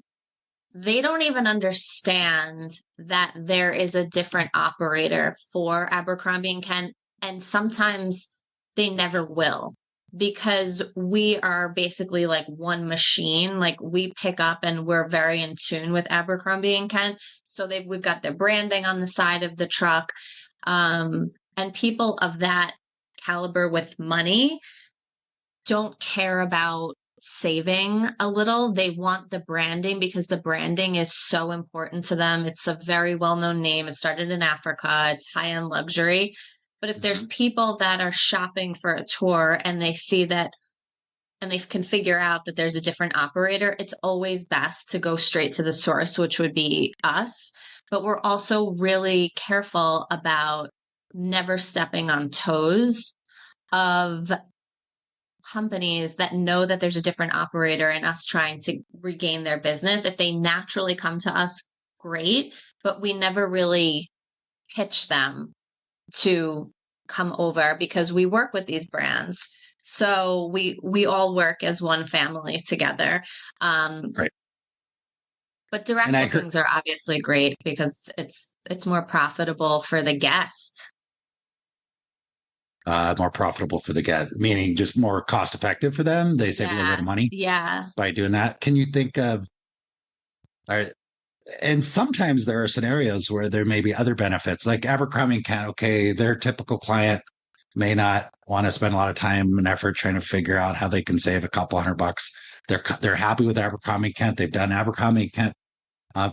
they don't even understand that there is a different operator for Abercrombie and Kent. And sometimes they never will, because we are basically like one machine. Like we pick up and we're very in tune with Abercrombie and Kent. So we've got their branding on the side of the truck. And people of that caliber with money don't care about saving a little. They want the branding because the branding is so important to them. It's a very well-known name. It started in Africa. It's high-end luxury. But if there's people that are shopping for a tour and they see that and they can figure out that there's a different operator, it's always best to go straight to the source, which would be us. But we're also really careful about never stepping on toes of companies that know that there's a different operator and us trying to regain their business. If they naturally come to us, great, but we never really pitch them to come over because we work with these brands. So we all work as one family together. Right. But direct bookings are obviously great because it's more profitable for the guest. More profitable for the guest, meaning just more cost effective for them. They save a little bit of money by doing that. Can you think of, and sometimes there are scenarios where there may be other benefits, like Abercrombie and Kent. Okay, their typical client may not want to spend a lot of time and effort trying to figure out how they can save a couple $100. They're happy with Abercrombie and Kent. They've done Abercrombie and Kent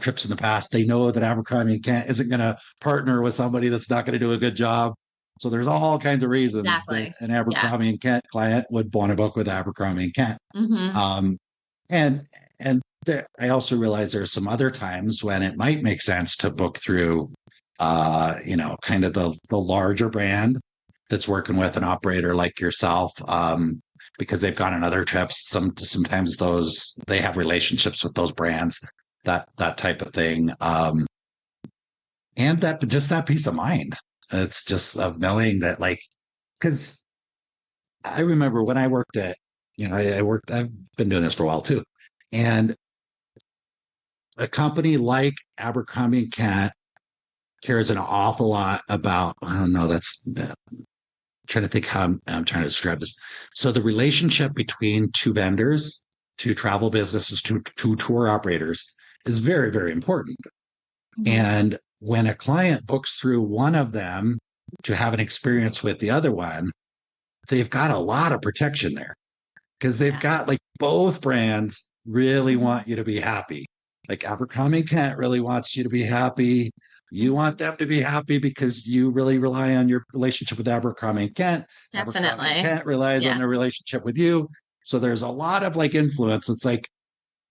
trips in the past. They know that Abercrombie and Kent isn't going to partner with somebody that's not going to do a good job. So there's all kinds of reasons that an Abercrombie and Kent client would want to book with Abercrombie and Kent. And I also realize there's some other times when it might make sense to book through, kind of the larger brand that's working with an operator like yourself, because they've gone on other trips. Sometimes they have relationships with those brands, that type of thing, and that peace of mind. It's just of knowing that, like, because I remember when I worked at, I've been doing this for a while too. And a company like Abercrombie and Kent cares an awful lot about, I'm trying to think how I'm trying to describe this. So the relationship between two vendors, two travel businesses, two tour operators is very, very important. And when a client books through one of them to have an experience with the other one, they've got a lot of protection there because they've got, like, both brands really want you to be happy. Like Abercrombie and Kent really wants you to be happy. You want them to be happy because you really rely on your relationship with Abercrombie and Kent. Definitely. Abercrombie and Kent relies on their relationship with you. So there's a lot of, like, influence. It's like,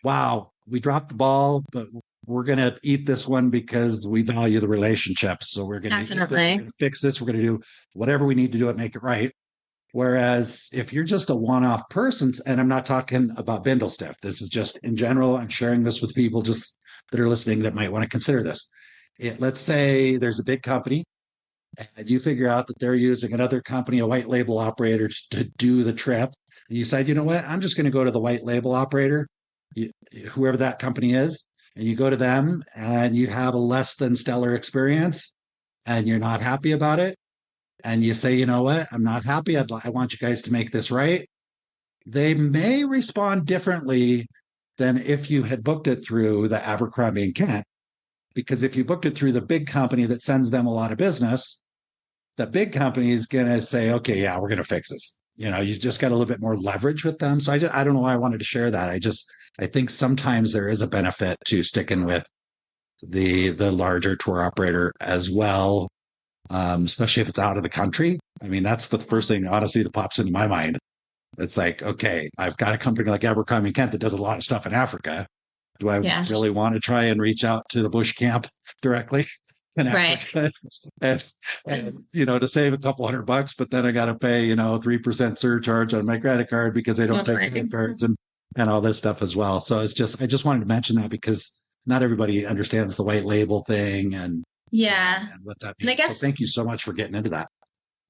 wow, we dropped the ball, but we're going to eat this one because we value the relationship. So we're going to fix this. We're going to do whatever we need to do it, make it right. Whereas if you're just a one-off person, and I'm not talking about Bindlestiff, this is just in general, I'm sharing this with people just that are listening that might want to consider this. Let's say there's a big company and you figure out that they're using another company, a white label operator, to do the trip. And you decide, you know what, I'm just going to go to the white label operator, whoever that company is. And you go to them and you have a less than stellar experience and you're not happy about it. And you say, you know what, I'm not happy. I want you guys to make this right. They may respond differently than if you had booked it through the Abercrombie and Kent. Because if you booked it through the big company that sends them a lot of business, the big company is going to say, okay, yeah, we're going to fix this. You just got a little bit more leverage with them. So I don't know why I wanted to share that. I think sometimes there is a benefit to sticking with the larger tour operator as well, especially if it's out of the country. I mean, that's the first thing, honestly, that pops into my mind. It's like, okay, I've got a company like Abercrombie and Kent that does a lot of stuff in Africa. Do I really want to try and reach out to the bush camp directly in Africa and to save a couple $100, but then I got to pay, 3% surcharge on my credit card because they don't take credit cards and all this stuff as well. So I just wanted to mention that because not everybody understands the white label thing and what that means. So thank you so much for getting into that.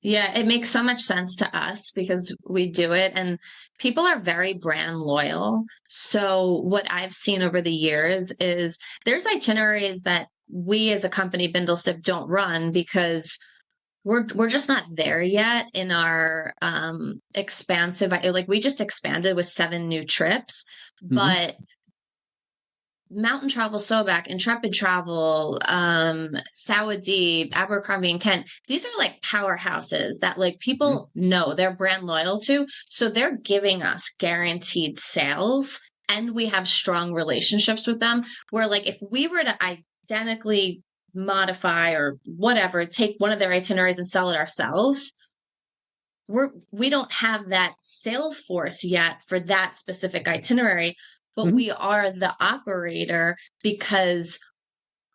Yeah, it makes so much sense to us because we do it and people are very brand loyal. So what I've seen over the years is there's itineraries that we as a company, Bindlestiff, don't run because we're just not there yet in our expansive, like we just expanded with 7 new trips, Hmm. but Mountain Travel Soback, Intrepid Travel, Sawadee, Abercrombie and Kent, these are like powerhouses that like Hmm. people know they're brand loyal to. So they're giving us guaranteed sales and we have strong relationships with them. Where like if we were to identically modify or whatever, take one of their itineraries and sell it ourselves, we don't have that sales force yet for that specific itinerary, but Hmm. we are the operator because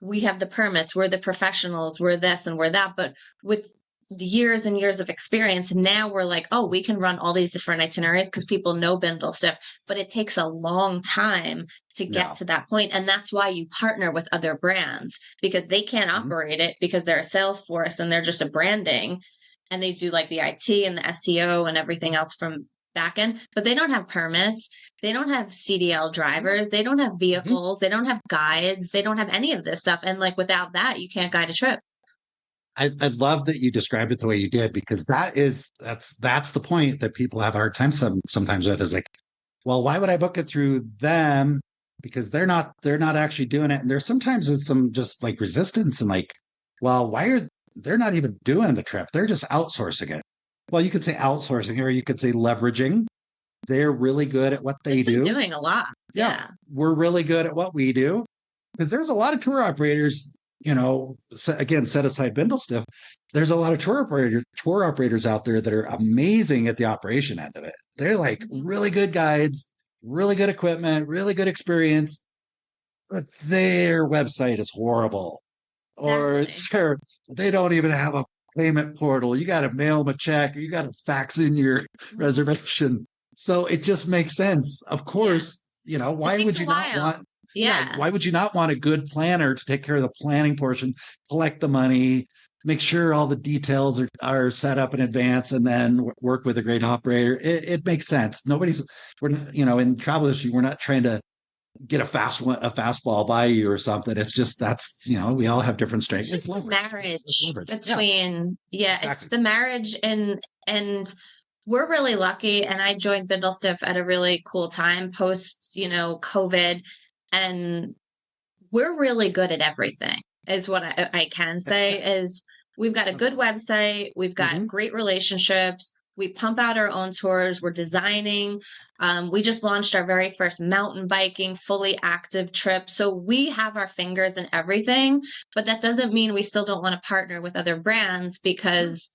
we have the permits, we're the professionals, we're this and we're that. But with the years and years of experience, now we're like, oh, we can run all these different itineraries because people know Bindlestiff, but it takes a long time to get Yeah. to that point. And that's why you partner with other brands because they can't Hmm. operate it because they're a sales force and they're just a branding and they do like the IT and the SEO and everything else from back end, but they don't have permits. They don't have CDL drivers. They don't have Hmm. vehicles. They don't have guides. They don't have any of this stuff. And like without that, you can't guide a trip. I love that you described it the way you did because that's the point that people have a hard time sometimes with is like, well, why would I book it through them? Because they're not actually doing it. And there's sometimes it's some just like resistance and like, well, why are they're not even doing the trip? They're just outsourcing it. Well, you could say outsourcing or you could say leveraging. They're really good at what They're they just do. doing a lot. Yeah, Yeah. we're really good at what we do because there's a lot of tour operators, again, set aside Bindlestiff. There's a lot of tour operators out there that are amazing at the operation end of it. They're like Mhm. really good guides, really good equipment, really good experience, but their website is horrible. Or Exactly. they don't even have a payment portal. You got to mail them a check. You got to fax in your Mhm. reservation. So it just makes sense. Of Yeah. course, It why takes would a you not while. want, yeah, Yeah. why would you not want a good planner to take care of the planning portion, collect the money, make sure all the details are set up in advance, and then work with a great operator? It makes sense. In travel industry, we're not trying to get a fastball by you or something. It's just we all have different strengths. It's It's just the leverage. It's marriage leverage. Yeah, between, yeah, it's exactly. the marriage and we're really lucky. And I joined Bindlestiff at a really cool time post, COVID. And we're really good at everything is what I can say is we've got a good website. We've got Mm-hmm. great relationships. We pump out our own tours. We're designing. We just launched our very first mountain biking, fully active trip. So we have our fingers in everything, but that doesn't mean we still don't want to partner with other brands because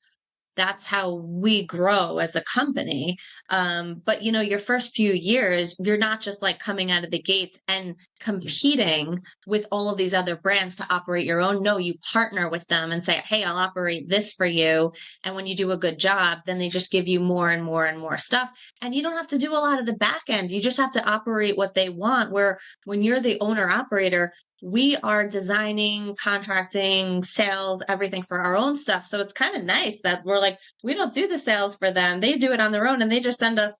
that's how we grow as a company. But your first few years, you're not just like coming out of the gates and competing with all of these other brands to operate your own. No, you partner with them and say, hey, I'll operate this for you. And when you do a good job, then they just give you more and more and more stuff. And you don't have to do a lot of the back end. You just have to operate what they want. Where when you're the owner operator, we are designing, contracting, sales, everything for our own stuff. So it's kind of nice that we're like, we don't do the sales for them. They do it on their own and they just send us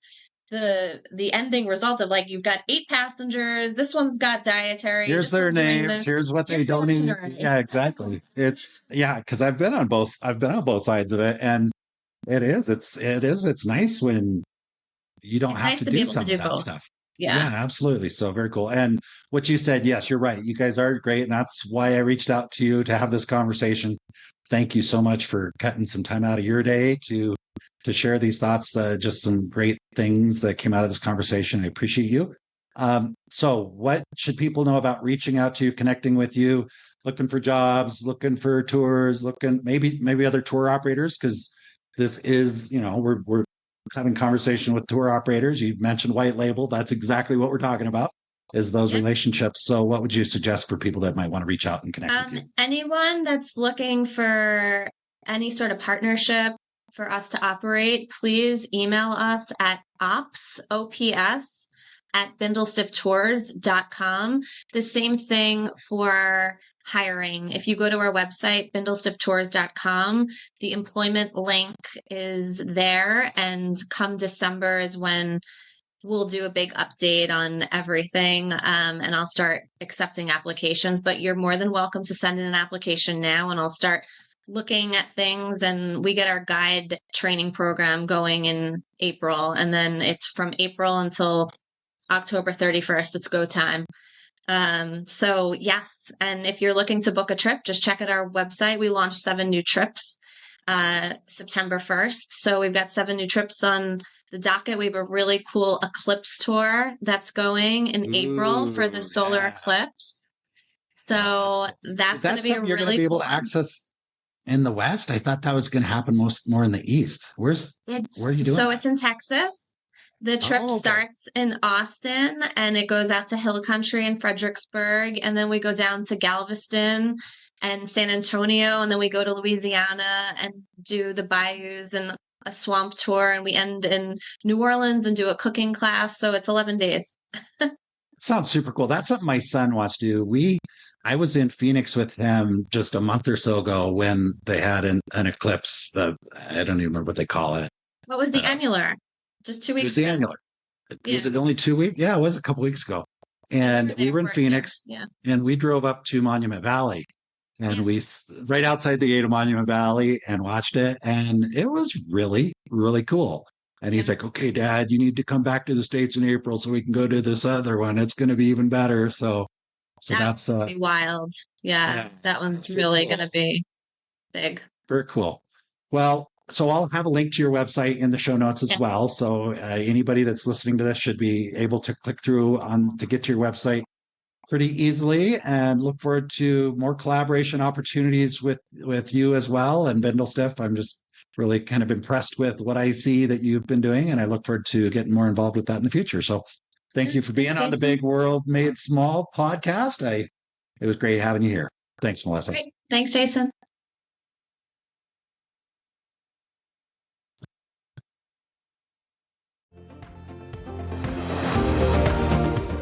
the ending result of like, you've got 8 passengers. This one's got dietary. Here's This their one's doing names. this. Here's what they Here's the donated. itinerary. Yeah, exactly. It's yeah, because I've been on both sides of it, and it's nice when you don't It's have nice to to be do able to some of do that both. stuff. Yeah, Yeah. absolutely. So very cool. And what you said, yes, you're right. You guys are great. And that's why I reached out to you to have this conversation. Thank you so much for cutting some time out of your day to share these thoughts. Just some great things that came out of this conversation. I appreciate you. So what should people know about reaching out to you, connecting with you, looking for jobs, looking for tours, looking maybe other tour operators? Because this is, we're having conversation with tour operators. You mentioned white label. That's exactly what we're talking about is those Yeah. relationships. So what would you suggest for people that might want to reach out and connect with you? Anyone that's looking for any sort of partnership for us to operate, please email us at ops at bindlestifftours.com. The same thing for hiring. If you go to our website, bindlestifftours.com, the employment link is there. And come December is when we'll do a big update on everything, and I'll start accepting applications. But you're more than welcome to send in an application now, and I'll start looking at things. And we get our guide training program going in April, and then it's from April until October 31st. It's go time. So yes, and if you're looking to book a trip, just check out our website. We launched 7 new trips September 1st. So we've got 7 new trips on the docket. We have a really cool eclipse tour that's going in April for the solar eclipse. So that's going to be a you're going to be able to access in the West. I thought that was going to happen more in the East. Where are you doing? So it's in Texas. The trip starts in Austin and it goes out to Hill Country and Fredericksburg. And then we go down to Galveston and San Antonio. And then we go to Louisiana and do the bayous and a swamp tour. And we end in New Orleans and do a cooking class. So it's 11 days. Sounds super cool. That's something my son wants to do. I was in Phoenix with him just a month or so ago when they had an eclipse. I don't even remember what they call it. What was the annular? Just 2 weeks. It was the annular. Was it only 2 weeks? Yeah, it was a couple weeks ago. And we were in Phoenix, and we drove up to Monument Valley, and we right outside the gate of Monument Valley and watched it, and it was really, really cool. And he's like, "Okay, Dad, you need to come back to the States in April so we can go to this other one. It's going to be even better." So that's be wild. Yeah, that one's really going to be big. Very cool. Well, so I'll have a link to your website in the show notes as well. So anybody that's listening to this should be able to click through to get to your website pretty easily, and look forward to more collaboration opportunities with you as well. And Bindlestiff, I'm just really kind of impressed with what I see that you've been doing, and I look forward to getting more involved with that in the future. So thank you for being on the Big World Made Small podcast. It was great having you here. Thanks, Melissa. Great. Thanks, Jason.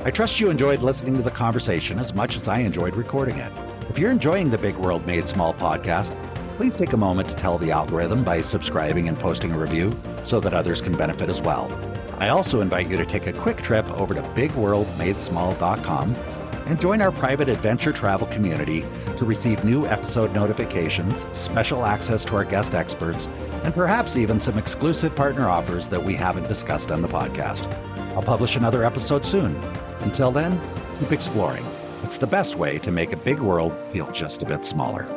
I trust you enjoyed listening to the conversation as much as I enjoyed recording it. If you're enjoying the Big World Made Small podcast, please take a moment to tell the algorithm by subscribing and posting a review so that others can benefit as well. I also invite you to take a quick trip over to bigworldmadesmall.com and join our private adventure travel community to receive new episode notifications, special access to our guest experts, and perhaps even some exclusive partner offers that we haven't discussed on the podcast. I'll publish another episode soon. Until then, keep exploring. It's the best way to make a big world feel just a bit smaller.